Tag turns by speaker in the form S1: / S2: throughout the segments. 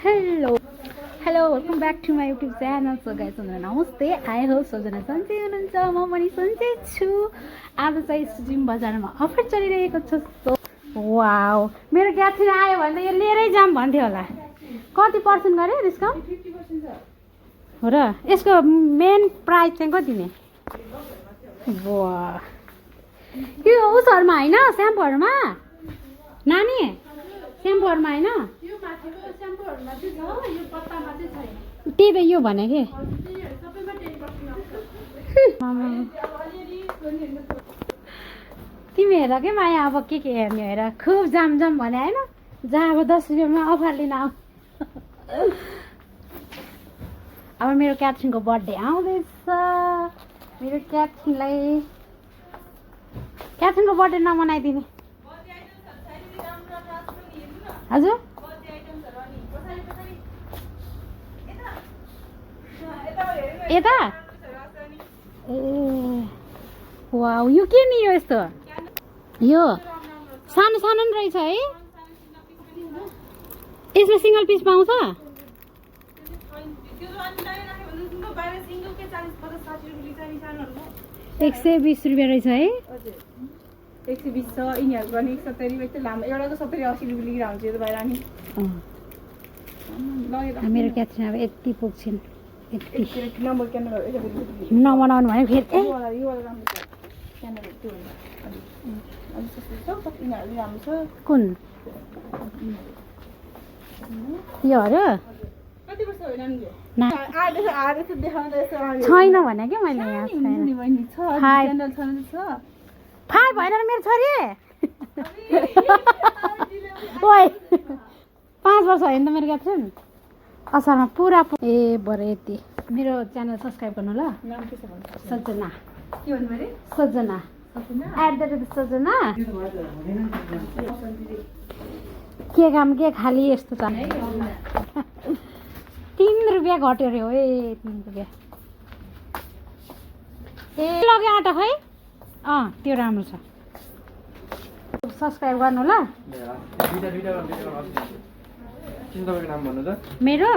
S1: Hello, welcome back to my YouTube channel. So guys, नमस्ते. I hope सबजना सन्चै हुनुहुन्छ. म पनि सन्चै छु. आज चाहिँ स्ट्रिम बजारमा अफर चलिरहेको छ. वाउ, मेरो क्याथरिन आयो भने यो लिएरै जाम भन्थ्यो होला. कति पर्सेन्ट गरे डिस्काउन्ट? 50% छ. हो र यसको मेन प्राइस चाहिँ कति दिने? वाह. यो उसहरुमा हैन, स्याम्पूहरुमा? नानी, स्याम्पूहरुमा हैन? त्यही त यो भने के तिमी हेर के माया अब के हेर्ने हेर खुब जाम भने होइन जहाँ अब 10 रुपियाँमा अफर लिन आऊ अब मेरो क्याथरिनको बर्थडे आउँदैछ मेरो क्याथरिनको बर्थडे नमनाइदिने हजुर यता ए वाउ यो के नि यो यस्तो यो सानो सानो नि रहेछ है यसमा सिंगल पिस पाउँछ 120 रुपियाँ रहेछ है
S2: 120 छ यिनीहरु पनि 70 रुपैयाँ लामो एउटाको 70 80 रुपैयाँ लिएर आउँछ यो त बाहिर नि
S1: मेरो क्याथरिन अब यति पुग्छिन् यति
S2: नम्बर क्यामेरा
S1: नबनाउनु भने फेरि
S2: यो वाला राम्रो छ क्यामेरा त्यो अनि सस्तो छ यिनीहरु राम्रो छ
S1: कुन यो हरु
S2: कति वर्ष हो नानीले
S1: ना
S2: आधे त देखाउँदा यसो
S1: छैन भने के मैले यहाँ छैन
S2: नि बहिनी छ च्यानल छ
S1: फाइ भएन र मेरो छोरी ओइ 5 वर्ष होइन त मेरो क्याप्सन असारमा पुरा ए बरे यति मेरो च्यानल सब्स्क्राइब गर्नु ल
S2: नाम के छ भन्छ
S1: सजना
S2: के भन्नु भरे
S1: सजना सजना के काम के खाली यस्तो छ 3 रुपियाँ घट्यो रे हो ए 3 रुपियाँ ए लगे आटा खै त्यो राम्रो छ सब्स्क्राइब गर्नु ल मेरो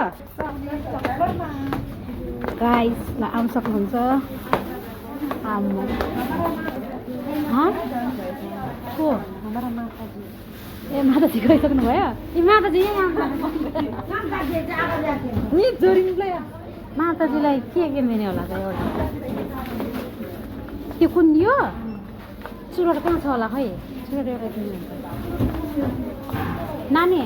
S1: गाइस ल आउन सक्नुहुन्छ को हाम्रा माताजी ए माताजी गइसक्नु भयो ए माताजी माताजीलाई के दिने होला त एउटा त्यो कुन यो चुरोट कहाँ छ होला खै चुरोट एउटा दिनु नानी